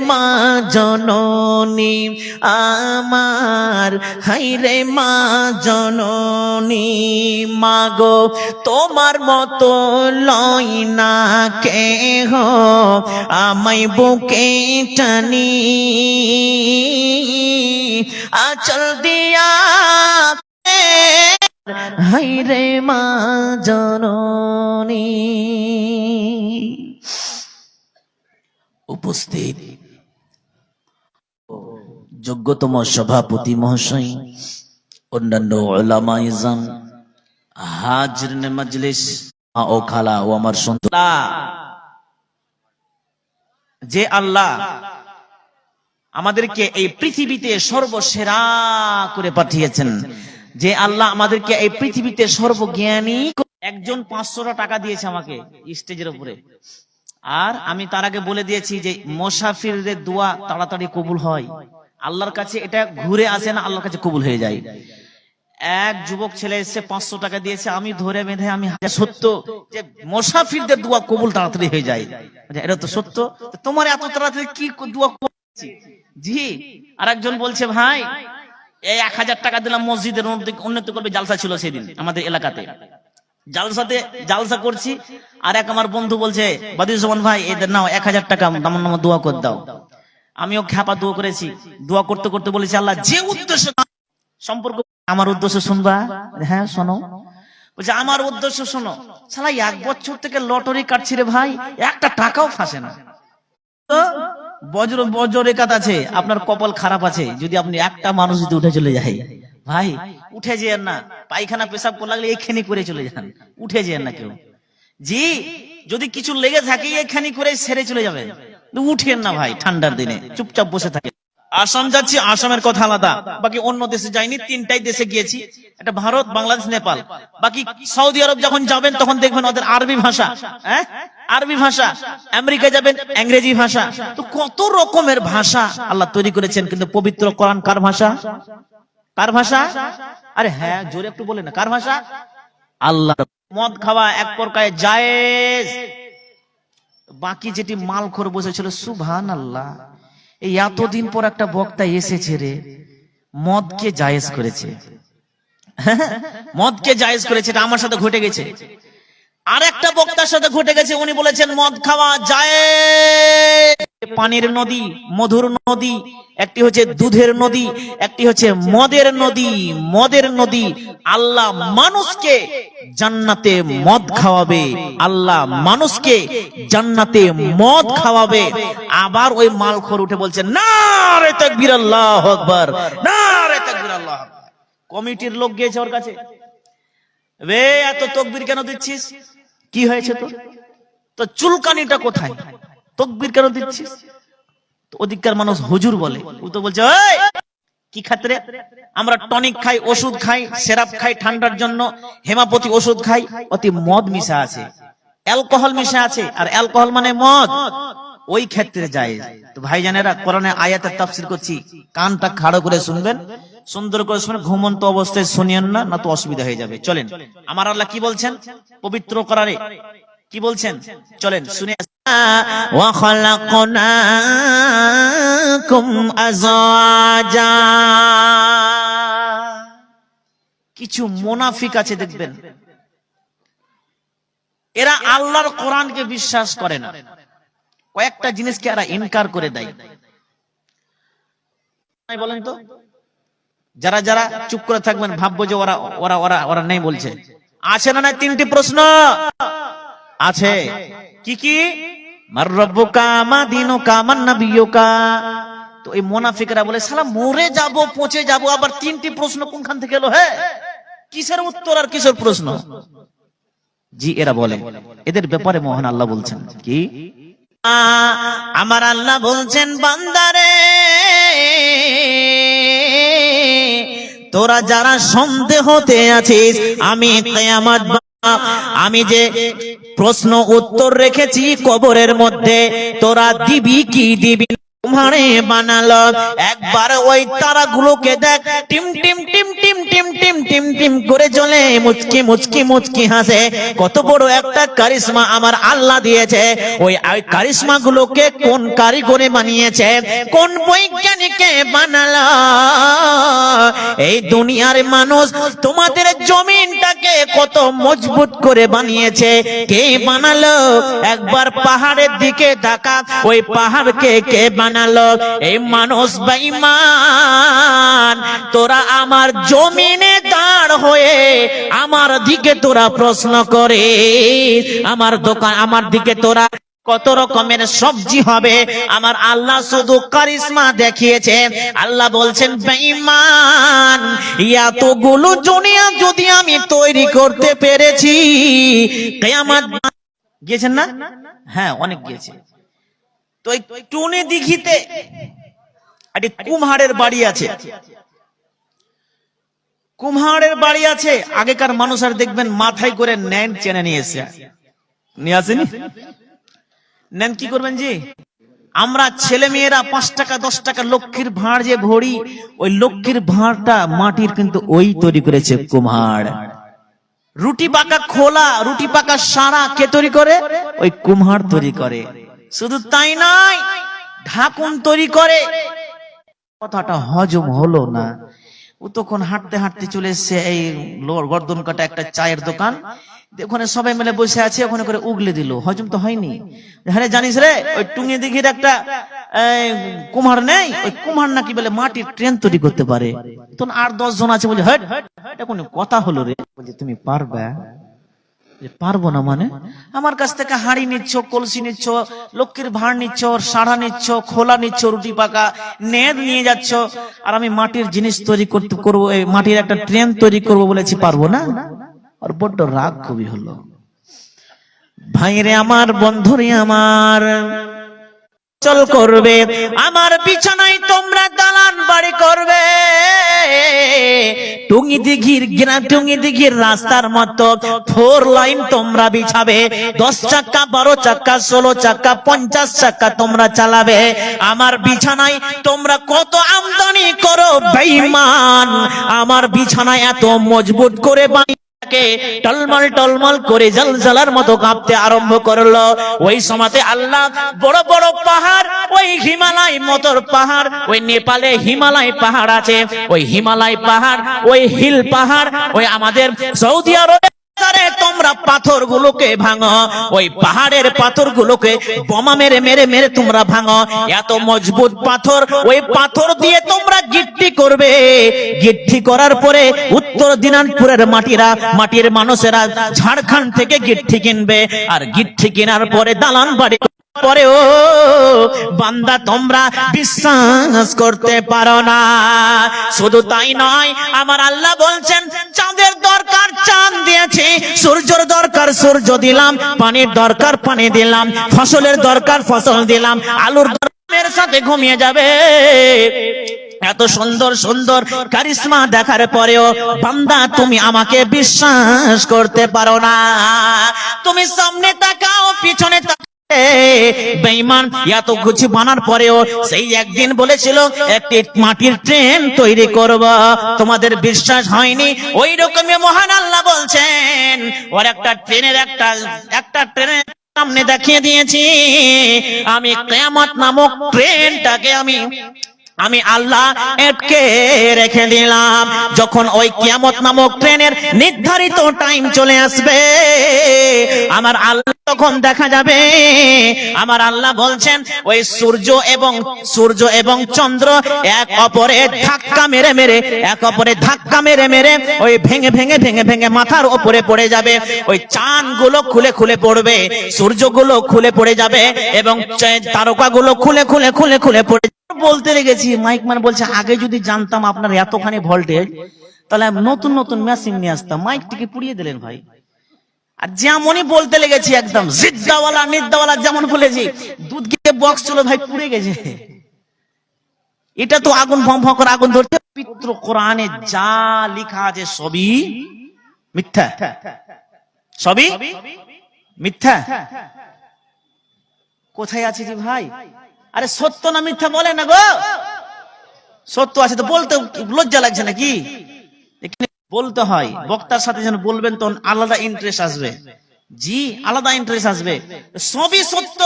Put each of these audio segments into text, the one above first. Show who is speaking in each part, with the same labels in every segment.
Speaker 1: মা জননী আমার, হাইরে মা জননী, মাগো তোমার মতো লয় না কেহ আমায় বুকে টানি, আঁচল দিয়া হাইরে মা জননী। উপস্থিত যোগ্যতম সভাপতি মহাশয়, অন্যান্য উলামা ইজম, হাজরিন মজলিস ও খালা ও আমার সন্তান, যে আল্লাহ আমাদেরকে এই পৃথিবীতে সর্বসেরা করে পাঠিয়েছেন, যে আল্লাহ আমাদেরকে এই পৃথিবীতে সর্বজ্ঞানী, একজন 500 টাকা দিয়েছে আমাকে স্টেজের উপরে, আর আমি তার আগে বলে দিয়েছি যে মুসাফিরদের দোয়া তাড়াতাড়ি কবুল হয় আল্লাহর কাছে, এটা ঘুরে আসে না, আল্লাহর কাছে কবুল হয়ে যায়। এক যুবক ছেলে এসে 500 টাকা দিয়েছে, আমি ধরে বেঁধে আমি সত্য যে মুসাফিরদের দোয়া কবুল তাড়াতাড়ি হয়ে যায়, এটা তো সত্য, তোমার এত তাড়াতাড়ি কি দোয়া করছি? জি। আর একজন বলছে ভাই এই 1000 টাকা দিলাম মসজিদের উন্নতি করবে, জালসা ছিল সেদিন আমাদের এলাকাতে, জালসা করছি, আর এক আমার বন্ধু বলছে বাদিউজ্জামান ভাই এদের নাও 1000 টাকা আমার নামে দোয়া করে দাও। আমিও খ্যাপা দোয়া করেছি, দোয়া করতে করতে বলেছি আল্লাহ যে উদ্দেশ্য সম্পর্ক, আমার উদ্দেশ্য শুনবা? হ্যাঁ শোনো। বলছে আমার উদ্দেশ্য শোনো, শালা 1 বছর থেকে লটারি কাটছি রে ভাই, একটা টাকাও ফাঁসে না। বজ্র রেখাত আছে, আপনার কপাল খারাপ আছে যদি আপনি একটা মানুষ যদি উঠে চলে যায়, ভাই উঠে যেন না, পায়খানা পেশাব করে লাগলে এখানে করে চলে যান, উঠে যেন না কেউ। জি, যদি কিছু লেগে থাকে এখানে করে সেরে চলে যাবেন, উঠেন না ভাই, ঠান্ডার দিনে চুপচাপ বসে থাকে। আসাম যাচ্ছি, আসামের কথা আলাদা, বাকি অন্য দেশে যাইনি, 3টাই দেশে গিয়েছি, এটা ভারত, বাংলাদেশ, নেপাল। বাকি সৌদি আরব যখন যাবেন তখন দেখবেন ওদের আরবি ভাষা, হ্যাঁ আরবি ভাষা, আমেরিকা যাবেন ইংরেজি ভাষা, তো কত রকমের ভাষা আল্লাহ তৈরি করেছেন, কিন্তু পবিত্র কোরআন কার ভাষা? কার ভাষা? আরে হ্যাঁ জোরে একটু বলে না, কার ভাষা? আল্লাহ। মদ খাওয়া এক প্রকার জায়েজ, বাকি যেটি মালখোর বসেছিল, সুবহানাল্লাহ, এই এতদিন পর একটা বক্তা এসেছে রে, মদকে জায়েজ করেছে, মদকে জায়েজ করেছে, এটা আমার সাথে ঘটে গেছে, আর একটা বক্তার সাথে ঘটে গেছে, উনি বলেছেন মদ খাওয়া জায়েজ। পানির নদী, মধুর নদী, একটি হচ্ছে দুধের নদী, একটি হচ্ছে মদের নদী। মদের নদী, আল্লাহ মানুষকে জান্নাতে মদ খাওয়াবে, আল্লাহ মানুষকে জান্নাতে মদ খাওয়াবে। আবার ওই মালখোর উঠে বলছে নারে তাকবীর, আল্লাহু আকবার, নারে তাকবীর, আল্লাহু আকবার। কমিটির লোক গিয়েছে ওর কাছে, রে এত তাকবীর কেন দিচ্ছিস, কি হয়েছে তো চুলকানিটা কোথায়, তাকবীর কেন দিচ্ছিস? ওদিককার মানুষ হুজুর বলে, ও তো বলছে ওই কি খাতরে, আমরা টনিক খাই, ওষুধ খাই, সিরাপ খাই ঠান্ডার জন্য, হেমাপতি ওষুধ খাই, অতি মদ মিশা আছে, অ্যালকোহল মিশা আছে, আর অ্যালকোহল মানে মদ, ওই ক্ষেত্রে যায়। তো ভাইজানেরা, কোরআনের আয়াতের তাফসীর করছি, কানটা খাড়ো করে শুনবেন, সুন্দর করে শুনবেন, ঘুমন্ত অবস্থায় শুনিয়েন না, না তো অসুবিধা হয়ে যাবে। চলেন, আমার আল্লাহ কি বলছেন পবিত্র কোরআনে, কি বলছেন চলেন শুনে। ওয়া খালাকনাকুম আযওয়াজা। কিছু মুনাফিক আছে দেখবেন, এরা আল্লাহর কোরআনকে বিশ্বাস করে না, কয়েকটা জিনিসকে এরা ইনকার করে দেয়। বলেন তো, যারা যারা চুপ করে থাকবেন ভাববো যে ওরা ওরা ওরা ওরা নেই বলছে, আছে না? না, 3টি প্রশ্ন আছে। কি কি? মার রব্বুকা, মা দীনুকা, মান নাবিয়ুকা। তো এই মুনাফিকরা বলে শালা মরে যাব, পচে যাব, আবার 3টি প্রশ্ন কোনখান থেকে এলো? হ্যাঁ, কিসের উত্তর আর কিসের প্রশ্ন? জি, এরা বলে, এদের ব্যাপারে মহান আল্লাহ বলছেন কি, আমার আল্লাহ বলছেন বান্দারে, তোরা যারা সন্দেহতে আছিস, আমি কিয়ামত, আমি যে প্রশ্ন উত্তর রেখেছি কবরের মধ্যে, তোরা দিবি কি দিবি? কুম্হারে বানালো। একবার ওই তারাগুলোকে দেখ, team team team team team team team team করে চলে, মুচকি মুচকি মুচকি হাসে। কত বড় একটা কারিশমা আমার আল্লাহ দিয়েছে। ওই কারিশমা গুলোকে কোন কারিগরে বানিয়েছে, কোন বৈজ্ঞানিকে বানালো? এই দুনিয়ার মানুষ তোমাদের জমিনটাকে কত মজবুত করে বানিয়েছে, কে বানালো? একবার পাহাড়ের দিকে তাকা, ওই পাহাড়কে কে বানালো? এই মানুষ বেঈমান, তোরা আমার জমিনে দাঁড় হয়ে আমার দিকে তোরা প্রশ্ন করে, আমার দোকান আমার দিকে তোরা কত রকমের সবজি হবে? আমার আল্লাহ শুধু কারিশমা দেখিয়েছে। আল্লাহ বলছেন বেঈমান, এতগুলো দুনিয়া যদি আমি তৈরি করতে পেরেছি, কিয়ামত গিয়েছেন না? হ্যাঁ, অনেক গিয়েছে। তো এই টুনি দিঘিতে একটি কুম্হারের বাড়ি আছে। কুম্হারের বাড়ি আছে। আগেকার মানুষের দেখবেন মাথায় করে নেন চেনে নিয়ে এসে নিয়ে আসেনি। নেন কি করবেন জি? আমরা ছেলে মেয়েরা 5 টাকা 10 টাকা লক্ষ্মীর ভাঁড় যে ভরি, ওই লক্ষ্মীর ভাঁড়টা মাটির কিন্তু ওই তৈরি করেছে কুম্হার। রুটি পাকা খোলা, রুটি পাকা সারা কে তৈরি করে? ওই কুম্হার তৈরি করে। শুধু তাই নয়, ঢাকুন তৈরি করে। কথাটা হজম হলো না। ও তখন হাঁটতে হাঁটতে চলে এসছে এই গর্দন কাটা একটা চায়ের দোকান, ওখানে সবাই মিলে বসে আছে, ওখানে করে উগলে দিল। হজম তো হয়নি। হ্যাঁ জানিস রে, ওই টুঙ্গি দিঘির একটা কুম্হার নেই, ওই কুম্হার নাকি বলে মাটির ট্রেন তৈরি করতে পারে। তখন 8-10 জন আছে, বলে হ্যাঁ এটা কোন কথা হলো রে? বলছে তুমি পারবে? পারবো না মানে? আমার কাছ থেকে হাঁড়ি নিচ্ছ, কলসি নিচ্ছ, লক্ষ্মীর ভাঁড় নিচ্ছ, সাড়া নিচ্ছ, খোলা নিচ্ছ, রুটি পাকা নেদ নিয়ে যাচ্ছ, আর আমি মাটির জিনিস তৈরি করবো, মাটির একটা ট্রেন তৈরি করবো বলেছি, পারবো না? আর বড্ড রাগ খুবই হলো। ভাইরে আমার, বন্ধুরে আমার, চল করবে আমার বিছানায় তোমরা দালান বাড়ি করবে। টুঙ্গি দিঘির রাস্তার মতো 4 লাইন তোমরা বিছাবে। 10 চাকা 12 চাকা 16 চাকা 50 চাকা তোমরা চালাবে। আমার বিছানায় তোমরা কত আমদানি করো বেঈমান, আমার বিছানায় এত মজবুত করে টলমল টলমল করে জলজলার মতো কাঁপতে আরম্ভ করলো। ওই সময়তে আল্লাহ বড় বড় পাহাড়, ওই হিমালয় মতর পাহাড়, ওই নেপালে হিমালয় পাহাড় আছে, ওই হিমালয় পাহাড়, ওই হিল পাহাড়, ওই আমাদের সৌদি আরবে তোমরা পাথর গুলোকে ভাঙো, ওই পাহাড়ের পাথর গুলোকে বোমা মেরে মেরে মেরে তোমরা ভাঙো। এত মজবুত পাথর, ওই পাথর দিয়ে তোমরা গিট্টি করবে। গিট্টি করার পরে উত্তর দিনাজপুরের মাটির মানুষেরা ঝাড়খণ্ড থেকে গিট্টি কিনবে, আর গিট্টি কেনার পরে দালান বাড়ি পরে। ও বান্দা, তোমরা বিশ্বাস করতে পারো না। শুধু তাই নয়, আমার আল্লাহ বলছেন চাঁদের দরকার চাঁদ দিয়েছি, সূর্যের দরকার সূর্য দিলাম, পানির দরকার পানি দিলাম, ফসলের দরকার ফসল দিলাম, আলুর দরকার সাথে ঘুমিয়ে যাবে। এত সুন্দর সুন্দর কারিশমা দেখার পরেও বান্দা তুমি আমাকে বিশ্বাস করতে পারো না। তুমি সামনে তাকাও, পিছনে তাকাও, বেঈমান। এত কিছু বানার পরেও সেই একদিন বলেছিল একটি মাটির ট্রেন তৈরি করব, তোমাদের বিশ্বাস হয়নি। ওই রকমই মহান আল্লাহ বলছেন ওর একটা ট্রেনের সামনে দেখিয়ে দিয়েছি আমি, কিয়ামত নামক ট্রেনটাকে আমি আল্লাহ আটকে রেখে দিলাম। যখন ওই কিয়ামত নামক ট্রেনের নির্ধারিত টাইম চলে আসবে, আমার আল্লাহ তখন দেখা যাবে। আমার আল্লাহ বলছেন ওই সূর্য এবং চন্দ্র এক অপরে ধাক্কা মেরে মেরে ওই ভেঙে ভেঙে মাথার উপরে পড়ে যাবে। ওই চাঁদ গুলো খুলে খুলে পড়বে, সূর্যগুলো খুলে পড়ে যাবে, এবং তারকাগুলো খুলে পড়ে বলতে লেগেছি। মাইক ম্যান বলছে আগে যদি জানতাম আপনার এতখানি ভোল্টেজ, তাহলে নতুন নতুন মেশিন নিয়ে আসতাম। মাইকটিকে পুড়িয়ে দিলেন ভাই। আর যেমনই বলতে লেগেছি একদম জিদ্দাওয়ালা নিদ্দাওয়ালা যেমন বলেছি, দুধ গিয়ে বক্স ছিল ভাই, পুড়ে গেছে। এটা তো আগুন ভম ভম করে আগুন ধরতে। পবিত্র কোরআনে যা লেখা আছে সবই মিথ্যা, সবই মিথ্যা। কোথায় আছে যে ভাই? আরে সত্য না মিথ্যা বলে না গো, সত্য আছে তো বলতে লজ্জা লাগছে নাকি? এখানে বলতে হয়, বক্তার সাথে যেন বলবেন তখন আলাদা ইন্টারেস্ট আসবে। জি, আলাদা ইন্টারেস্ট আসবে। সবই সত্য।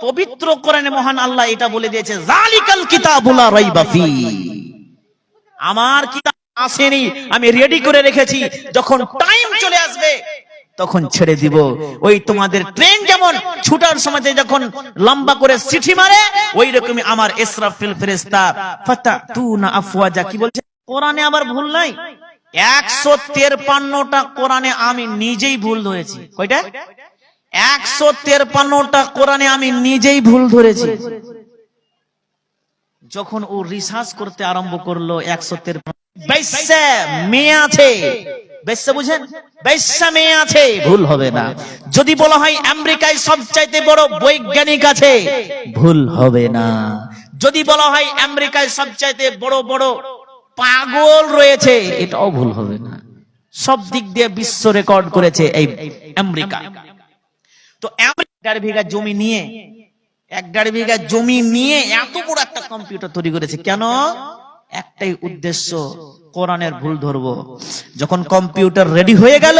Speaker 1: পবিত্র কোরআনে মহান আল্লাহ এটা বলে দিয়েছে, যালিকাল কিতাবুল লা রাইবা ফি। আমার কিতাব আসেনি, আমি রেডি করে রেখেছি, যখন টাইম চলে আসবে তখন ছেড়ে দিব। ওই তোমাদের ট্রেন যেমন ছুটার সময় যখন লম্বা করে সিটি মারে, ওই রকমই আমার ইসরাফিল ফেরেশতা ফাতাতুনা আফওয়াজা। কি বলছে কোরআনে? আবার ভুল নাই। 153টা কোরআনে আমি নিজেই ভুল ধরেছি। কয়টা? 153টা কোরআনে আমি নিজেই ভুল ধরেছি। যখন ও রিসার্চ করতে আরম্ভ করলো, 153 মেয়ে আছে, বেশ্যা বুঝেন, বেশ্যা মেয়ে আছে, ভুল হবে না। যদি বলা হয় আমেরিকায় সবচাইতে বড় বৈজ্ঞানিক আছে, ভুল হবে না। যদি বলা হয় আমেরিকায় সবচাইতে বড় বড় পাগল রয়েছে, এটাও ভুল হবে না। সব দিক দিয়ে বিশ্ব রেকর্ড করেছে এই আমেরিকা। তো 1.5 বিঘা জমি নিয়ে, 1.5 বিঘা জমি নিয়ে এত বড় একটা কম্পিউটার তৈরি করেছে। কেন? একটাই উদ্দেশ্য, কোরআনের ভুল ধরবো। যখন কম্পিউটার রেডি হয়ে গেল,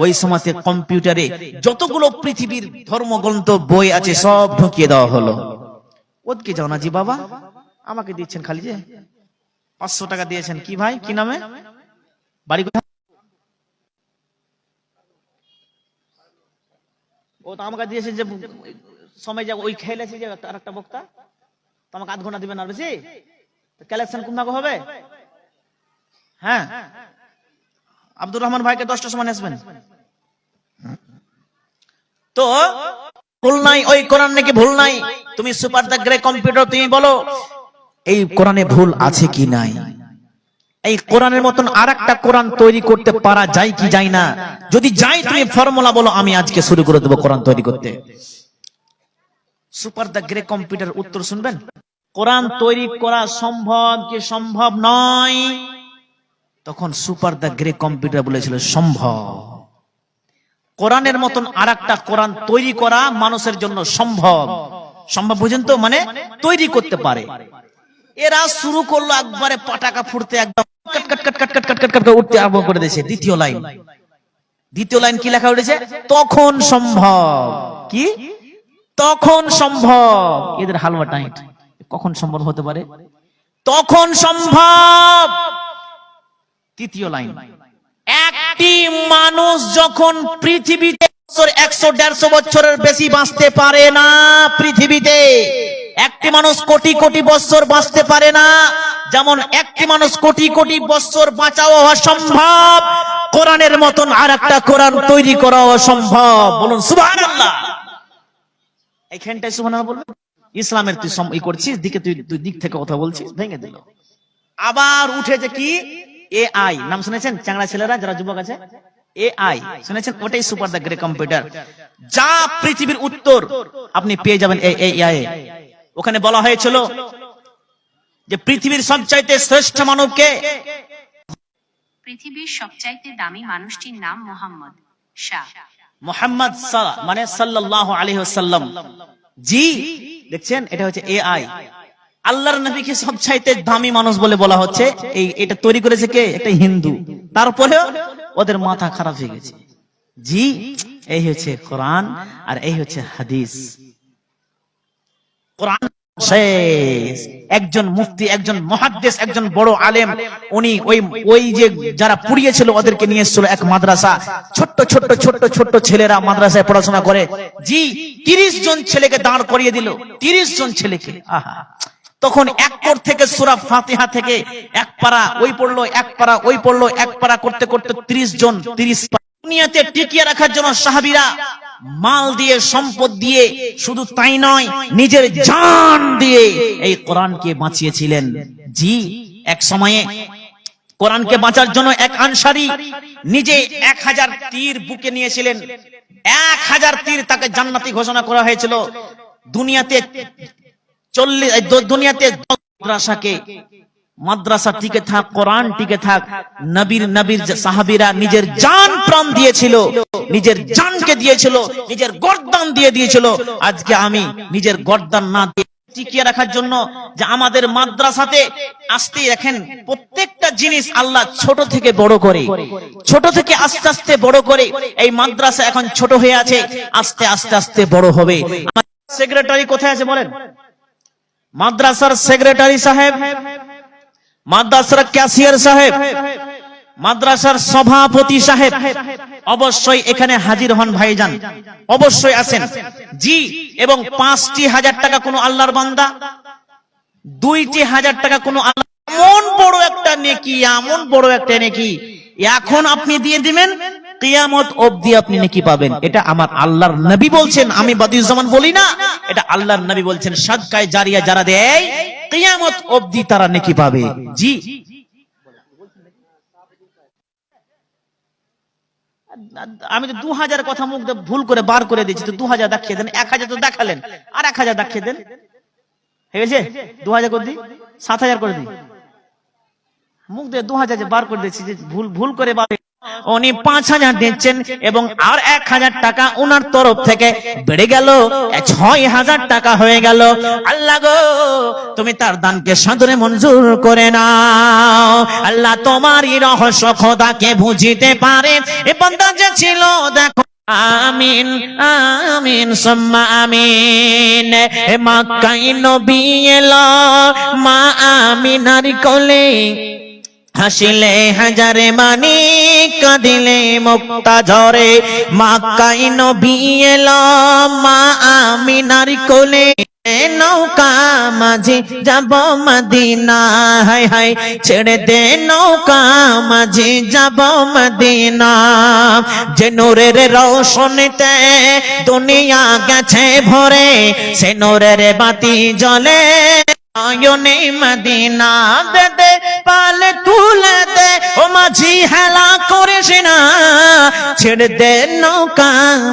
Speaker 1: ওই সময়তে কম্পিউটারে যতগুলো পৃথিবীর ধর্মগ্রন্থ বই আছে সব ঢুকিয়ে দেওয়া হলো। ওদিকে যাও না জি বাবা, আমাকে দিচ্ছেন খালি যে 500 টাকা দিয়েছেন। কি ভাই, কি নামে, বাড়ি কোথায়? ও তো আমাকে দিয়েছেন যে সময় যাবো, ওই খেলেছে যে আর একটা বক্তা, তো আমাকে 1/2 ঘন্টা দিবেন আর বেশি। কালেকশন কোন ভাগে হবে? হ্যাঁ, আব্দুর রহমান ভাইকে 10টার সময় আসবেন। তো ভুল নাই, ওই কোরআন নাকি ভুল নাই। তুমি সুপার দ্য গ্রে কম্পিউটার, তুমি বলো এই কোরআনে ভুল আছে কি নাই? এই কোরআনের মতন আরেকটা কোরআন তৈরি করতে পারা যায় কি যায় না? যদি যায়, তুমি ফর্মুলা বলো, আমি আজকে শুরু করে দেবো কোরআন তৈরি করতে। সুপার দ্য গ্রে কম্পিউটার উত্তর শুনবেন। কোরআন তৈরি করা সম্ভব কি সম্ভব নয়? তখন সুপার দ্য গ্রে কম্পিউটার বলেছিল সম্ভব। কোরআনের মতন আরেকটা কোরআন তৈরি করা মানুষের জন্য সম্ভব। সম্ভব বুঝেন তো, মানে তৈরি করতে পারে। এরা শুরু করলো একবারে পটাকা ফুটতে, একদম কট কট কট কট কট কট কট কট উঠতে আরম্ভ করে দিয়েছে। দ্বিতীয় লাইন কি লেখা উঠেছে? তখন সম্ভব। কি? তখন সম্ভব। এদের হালুয়া টাইট, কখন সম্ভব হতে পারে? তখন সম্ভব। তৃতীয় লাইন, একটি মানুষ যখন পৃথিবীতে 100-150 বছরের বেশি বাঁচতে পারে না, পৃথিবীতে একটি মানুষ কোটি কোটি বছর বাঁচতে পারে না, যেমন একটি মানুষ কোটি কোটি বছর বাঁচাও অসম্ভব, কোরআনের মতন আরেকটা কোরআন তৈরি করা অসম্ভব। বলুন সুবহানাল্লাহ। এইখানটায় সুবহানাল্লাহ বলবেন। ইসলামের তুই ই করছিস দিকে, তুই দিক থেকে কথা বলছিস, ভেঙে দিল। আবার উঠেছে কি? এআই নাম শুনেছেন? চ্যাংড়া ছেলেরা যারা যুবক আছে, এআই শুনেছেন? ওটাই সুপার দ্য গ্রে কম্পিউটার। যা পৃথিবীর উত্তর আপনি পেয়ে যাবেন এই এআই। ওখানে বলা হয়েছিল যে পৃথিবীর সবচাইতে শ্রেষ্ঠ মানবকে,
Speaker 2: পৃথিবীর সবচাইতে দামি মানুষটির নাম মোহাম্মদ শাহ।
Speaker 1: মোহাম্মদ মানে সাল্লাল্লাহু আলাইহি ওয়াসাল্লাম। জি, দেখছেন, এটা হচ্ছে এআই। আল্লাহর নবীকে সবচাইতে দামি মানুষ বলে বলা হচ্ছে। এটা তৈরি করেছে কে? একটা হিন্দু। তারপরে ওদের মাথা খারাপ হয়ে গেছে। জি, এই হচ্ছে কোরআন আর এই হচ্ছে হাদিস। কোরআন শেষ। একজন মুফতি, একজন মুহাদ্দিস, একজন বড় আলেম, উনি ওই যে যারা পুড়িয়েছিল ওদেরকে নিয়ে এসেছিল এক মাদ্রাসা। ছোট্ট ছোট্ট ছোট্ট ছোট্ট ছেলেরা মাদ্রাসায় পড়াশোনা করে। জি, 30 জন ছেলেকে দাঁড় করিয়ে দিল। 30 জন ছেলেকে। আহা, তখন এক কোর থেকে সূরা ফাতিহা থেকে এক পারা ওই পড়লো, এক পারা ওই পড়লো, এক পারা করতে করতে 30 জন 30 পারা। দুনিয়াতে টিকিয়ে রাখার জন্য সাহাবীরা মাল দিয়ে, সম্পদ দিয়ে, শুধু তাই নয়, নিজের জান দিয়ে এই কোরআনকে বাঁচিয়েছিলেন। জি, এক সময়ে কোরআনকে বাঁচার জন্য এক আনসারী নিজে 1000 তীর বুকে নিয়েছিলেন। 1000 তীর তাকে জান্নাতি ঘোষণা করা হয়েছিল। দুনিয়াতে মাদ্রাসা টিকে থাক, কোরআন টিকে থাক। নবীর সাহাবীরা নিজের জান প্রাণ দিয়েছিল, নিজের জানকে দিয়েছিল, নিজের গর্দান দিয়ে দিয়েছিল। আজকে আমি নিজের গর্দান না দিয়ে টিকিয়ে রাখার জন্য যে আমাদের মাদ্রাসাতে আসতে দেখেন প্রত্যেকটা জিনিস আল্লাহ ছোট থেকে বড় করে, ছোট থেকে আস্তে আস্তে বড় করে। এই মাদ্রাসা এখন ছোট হয়ে আছে, আস্তে আস্তে আস্তে বড় হবে। সেক্রেটারি কোথায় আছে বলেন? মাদ্রাসার সেক্রেটারি সাহেব, মাদ্রাসার ক্যাশিয়ার সাহেব, মাদ্রাসার সভাপতি সাহেব অবশ্যই এখানে হাজির হন ভাইজান, অবশ্যই আসেন। জি, এবং 5,000 টাকা কোনো আল্লাহর বান্দা, 2,000 টাকা কোনো আল্লাহ, এমন বড় একটা নেকি, এমন বড় একটা নেকি এখন আপনি দিয়ে দিবেন, কিয়ামত অবধি আপনি নেকি পাবেন। এটা আমার আল্লাহর নবী বলছেন, আমি বাদিউজ্জামান বলি না, এটা আল্লাহর নবী বলছেন। সাদকায়ে জারিয়া যারা দেয় কিয়ামত অবধি তারা নেকি পাবে। জি, আমি তো 2,000 কথা মুখ দিয়ে ভুল করে বার করে দিয়েছি, তো 2,000 দেখিয়ে দেন। 1,000 তো দেখালেন, আর 1,000 দেখিয়ে দেন। হয়ে গেছে? 2,000 করে দিই, 7,000 করে দিই। মুখ দিয়ে 2,000 যে বার করে দিয়েছি, যে ভুল করে বার। উনি 5,000 দিচ্ছেন এবং আর 1,000 টাকা ওনার তরফ থেকে বেড়ে গেল, 6,000 টাকা হয়ে গেল। আল্লাহ গো, তুমি তার দানকে সাদরে মঞ্জুর করে নাও। আল্লাহ তোমারই রহস্য খোদাকে বুঝিতে পারে। এ বান্দা যে ছিল দেখো, আমিন আমিন সুম্মা আমিন। এ মক্কায় নবী এলো, মা আমিনার কোলে, হাসিলে হাজারে মানি, কাঁদিলে মুক্তা ঝরে। মক্কায় নবী এলো, মা আমিনার কোলে, নৌকা মাঝি যাব মদিনা। হায় হায় ছেড়ে দে নৌকা মাঝি যাব মদিনা। যে নূরের রৌশনীতে দুনিয়া গেছে ভরে, সে নূরের বাতি জ্বলে নয়নে মদিনা। দে দে পালে তুলে দে ও মাঝি, হেলা করিস না, ছেড়ে দে নৌকা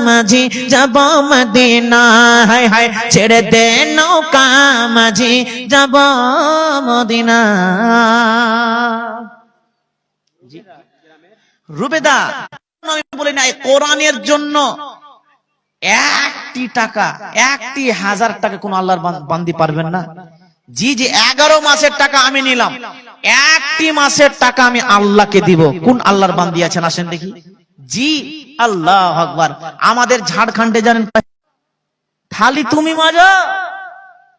Speaker 1: মাঝি যাব মদিনা। হায় হায় ছেড়ে দে নৌকা মাঝি যাব মদিনা। রুবেদা, আমি বলি না, কোরআনের জন্য 1টি টাকা, 1,000 টাকা কোন আল্লাহর বান্দি পারবেন না। জি জি, 11 মাসের টাকা আমি নিলাম, 1টি মাসের টাকা আমি আল্লাহকে দিব। কোন আল্লাহর বান্দি আছেন আসেন দেখি। জি, আল্লাহু আকবার। আমাদের ঝাড়খণ্ডে জানেন থালি তুমি মাজা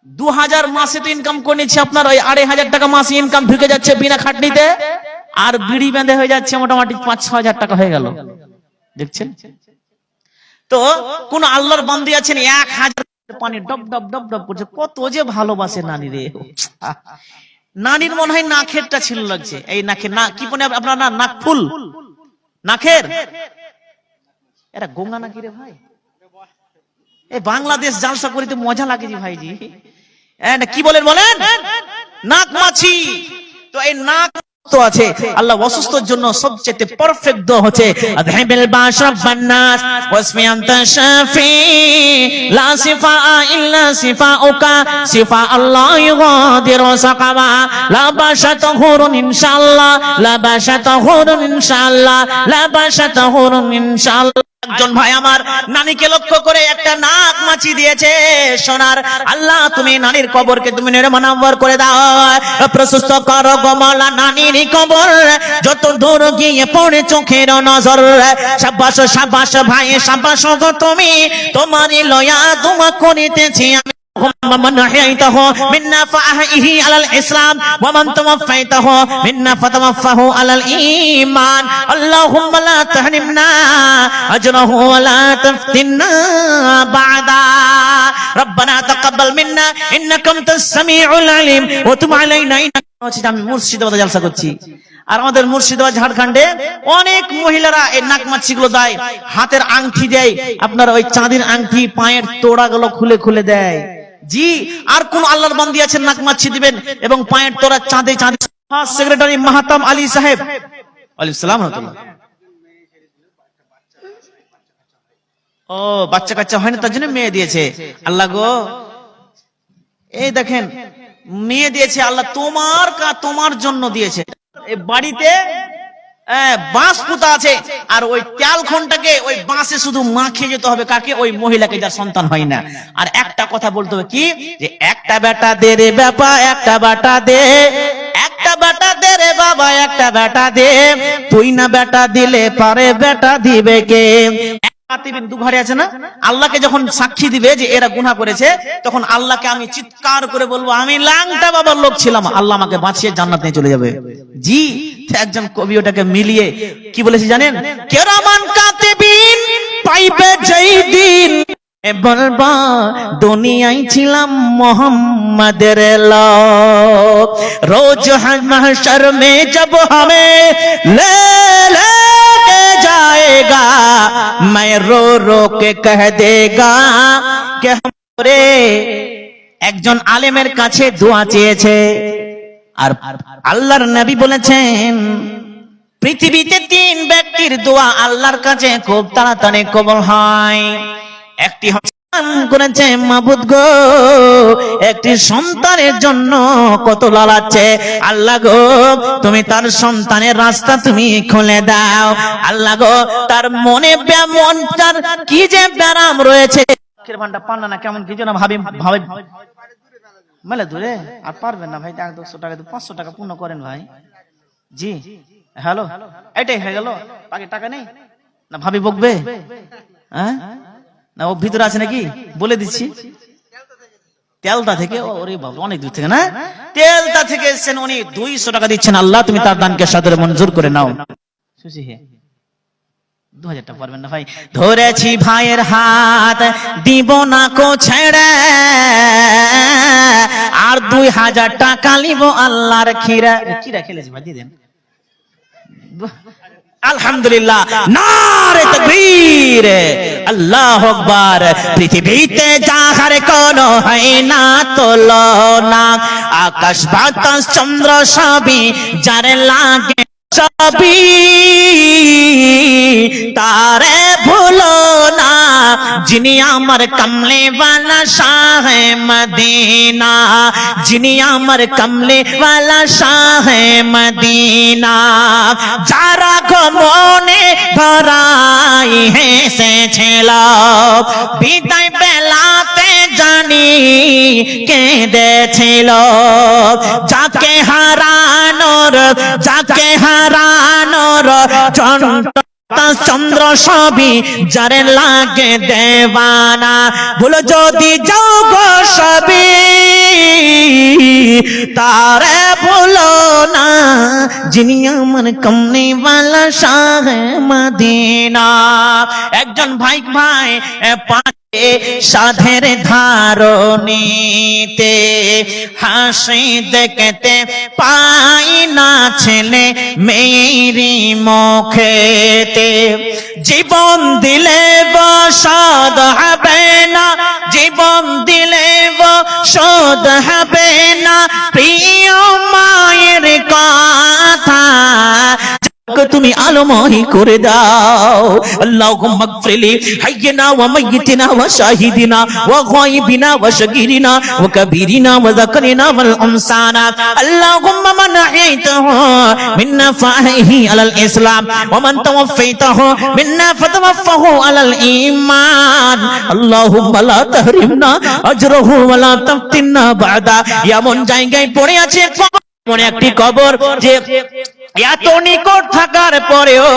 Speaker 1: 2,000 মাসে তো ইনকাম করে নিচ্ছে, আপনার ওই 2,500 টাকা মাসে ইনকাম ঢুকে যাচ্ছে বিনা খাটনিতে, আর বিড়ি বেঁধে হয়ে যাচ্ছে মোটামুটি 5-6 হাজার টাকা হয়ে গেল। দেখছেন তো, কোন আল্লাহর বান্দি আছেন 1,000 পানি ডব ডব ডব ডব করছে, কত যে ভালোবাসে নানি রে। নানির মনে হয় নাকেরটা ছিল লাগছে, এই নাকের না কি বলে আপনার, না নাক ফুল, নাকের এরা গঙ্গা নাকি রে ভাই। এই বাংলাদেশ জালসা করিতে মজা লাগে জি ভাইজি। কি বলেন বলেন, নাক মাছি। তো এই নাক তো আছে, আল্লাহ অসুস্থর জন্য সবচেয়ে পারফেক্ট দোয়া হচ্ছে আযহিবিল বাস রাব্বান নাস ওয়াসফি আনতা শাফি লা শিফা ইল্লা শিফাউকা শিফা আল্লাহ ইগাদিরু সাকামা লা বাসা তাহুরুন ইনশাআল্লাহ লা বাসা তাহুরুন ইনশাআল্লাহ লা বাসা তাহুরুন ইনশাআল্লাহ। একজন ভাই আমার নানিকে লক্ষ্য করে একটা নাক মাছি দিয়েছে সোনার। আল্লাহ তুমি নানির কবরকে তুমি নির্মাণাবর করে দাও, প্রশস্ত করো গো মাওলা নানির কবর, যত দূর গিয়ে পড়ে চোখের নজর। শাবাশ শাবাশ ভাই শাবাশ গো তুমি, তোমারই লয়া দোয়া করিতেছি আমি। من أحييته منا فأحيه على الإسلام ومن توفيته منا فتوفه على الإيمان اللهم لا تحرمنا أجره ولا تفتنا بعدا ربنا تقبل منا إنك أنت السميع العليم وتب علينا إنك আমি মুর্শিদাবাদে জলসা করছি, আর আমাদের মুর্শিদাবাদ ঝাড়খণ্ডে অনেক মহিলারা এই নাক মাছি গুলো দেয়, হাতের আংটি দেয়, আপনার ওই চাঁদির আংটি, পায়ের তোড়া গুলো খুলে খুলে দেয়। জি, আর কোন আল্লাহর বান্দি আছেন নাক মাছি দিবেন এবং পায়ের তোড়া চাঁদে চাঁদে। সেক্রেটারি মাহতাম আলী সাহেব আলাইহিস সালাম রাহমাতুল্লাহ। ও বাচ্চা কাচ্চা হয় না তার জন্য মেয়ে দিয়েছে আল্লাহ গো। এই দেখেন মেয়ে দিয়েছে আল্লাহ, তোমার জন্য দিয়েছে। এই বাড়িতে বাঁশ পুঁতা আছে, আর ওই তেলখনটাকে ওই বাঁশে শুধু মাখিয়ে যেতে হবে কাকে? ওই মহিলাকে, যার সন্তান হয় না। আর একটা কথা বলতে হবে কি, যে একটা বেটা দে রে বাবা, একটা বেটা দে, একটা বেটা দে রে বাবা, একটা বেটা দে, তুই না বেটা দিলে পারে বেটা দিবে কে? দু ঘরে আছে না, আল্লাহকে যখন সাক্ষী দিবে যে এরা গুনাহ করেছে, তখন আল্লাহকে আমি চিৎকার করে বলবো আমি ল্যাংটা বাবার লোক ছিলাম, আল্লাহ আমাকে বাঁচিয়ে জান্নাত নিয়ে চলে যাবে। জি, একজন কবি ওটাকে মিলিয়ে কি বলেছে জানেন? কেরামান কাতিবিন পাইবে যেই দিন, বলবা দুনিয়ায় ছিলাম মোহাম্মদের লোক, রোজ মাহশর মে জব হামে লে লেকে जाएगा मैं रो रो के कह देगा कि हमरे। একজন আলেমের কাছে দোয়া চেয়েছে, আর আল্লাহর নবী বলেছেন পৃথিবীতে তিন ব্যক্তির দোয়া আল্লাহর কাছে খুব তাড়াতাড়ি কবুল হয়। একটি করেছে মাবুদ গো, একটি সন্তানের জন্য কত লালাচ্ছে, আল্লাহ গো তুমি তার সন্তানের রাস্তা তুমি খুলে দাও, আল্লাহ গো তার মনে মনটার কি যে ব্যারাম রয়েছে, ভান্ডা পান না কেমন কি যেন ভাবি ভাবে মেলে দূরে আর পারবেন না ভাই, 100 টাকা 500 টাকা পূর্ণ করেন ভাই। জি হ্যালো, এটাই হয়ে গেল, বাকি টাকা নেই না, ভাবি বকবে? হ্যাঁ না, ও ভিতরে আছে নাকি বলে দিচ্ছি। তেলতা থেকে, ওরে বাবা অনেক দূর থেকে না, তেলতা থেকে এসেছেন উনি, 200 টাকা দিচ্ছেন, আল্লাহ তুমি তার দানকে সাদরে মঞ্জুর করে নাও। সুশি হে 2000 টাকা পারবেন না ভাই। ধরেছি ভাইয়ের হাত দিব না কো ছেড়ে, আর 2000 টাকা নিব আল্লাহর খিরা। কিরা খেলেছি ভাই, দিয়ে দেন। আলহামদুলিল্লাহ, নারে তাকবীর, আল্লাহু আকবার। পৃথিবীতে যাহার কোনো হয় না তুলনা, আকাশ বাতাস চন্দ্র সবই যার লাগে সবই, তারে ভুলো না যিনি আমার কমলে ওয়ালা শাহে মদিনা, যিনি আমার কমলে ওয়ালা শাহে মদিনা, যারা মনে ভরাই হেসেছিল বিদায় বেলাতে জানি কেঁদেছিল, যাকে হারানোর চন্দ্র সবই যারে লাগে দেওয়ানা, ভুলো যদি যাও গো সবই তারে ভুলো না যিনি আমার কমনে ওয়ালা শাহে মদিনা। একজন ভাই সাধের ধারণীতে হাসি দেখতে পাই না ছেলে মেয়েরি মুখেতে, জীবন দিলে বসাদ হবে না, জীবন দিলে বসাদ হবে না, প্রিয় মায়ের কথা তুমি আলোময় করে দাও। আল্লাহুম্মা গফিরলি হাইয়িনা ওয়া মাইয়িতিনা ওয়া শাহিদিনা ওয়া গায়বিনা ওয়া শাগীরিনা ওয়া কাবীরিনা ওয়া যাকরিনা ওয়াল উনসানা। আল্লাহুম্মা মান আহইতাহু মিন্না ফাহিহি আলাল ইসলাম ওয়া মান তাওয়াফাইতাহু মিন্না ফাতাওয়াফাহু আলাল ঈমান। আল্লাহুম্মা লা তাহরিমনা আজরাহু ওয়া লা তাফতিননা বাদা। এমন জায়গায় পড়ে আছে মনে একটি কবর, যে এত নিকট থাকার পরেও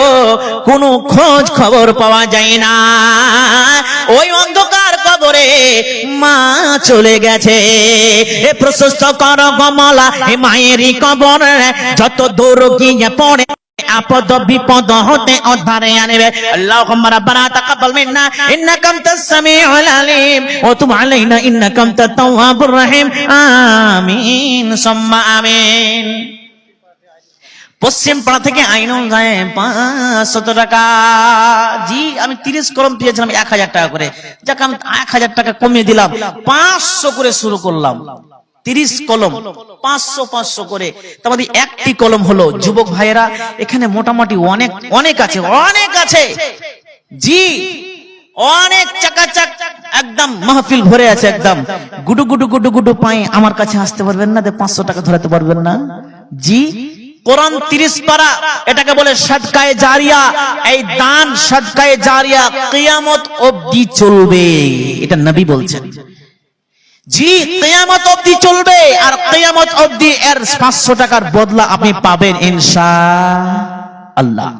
Speaker 1: কোনো খোঁজ খবর পাওয়া যায় না। ওই অন্ধকার কবরে মা চলে গেছে। এ প্রশস্ত কর কমলা এ মায়েরই কবর, যত দূর গিয়ে পড়ে আপদ বিপদ হতে উদ্ধারে আনবে। আল্লাহুম্মা রাব্বানা তাকাব্বাল মিন্না ইন্নাকা আনতাস সামিউল আলিম ওয়া তুব আলাইনা ইন্নাকা আনতাত তাওয়াবুর রহিম। আমিন সুম্মা আমিন। পশ্চিম পাড়া থেকে আইনুল যায় 500 টাকা। জি আমি 30 কলম পেয়েছিলাম 1000 টাকা করে, যাক আমি 1000 টাকা কমিয়ে দিলাম, 500 করে শুরু করলাম। 30 কলম 500 করে, তার মধ্যে একটি কলম হলো। যুবক ভাইয়েরা এখানে মোটামুটি অনেক আছে জি, অনেক চাকাচাক একদম মাহফিল ভরে আছে, একদম গুডু গুডু গুডু গুডু পাই আমার কাছে আসতে পারবেন না, 500 টাকা ধরাতে পারবেন না জি। কোরআন 30 পারা, এটাকে বলে সাদকায়ে জারিয়া। এই দান সাদকায়ে জারিয়া কিয়ামত অবধি চলবে, এটা নবী বলছেন। জি, কিয়ামত অবধি চলবে, আর কিয়ামত অবধি এর 500 টাকার বদলা আপনি পাবেন ইনশাআল্লাহ।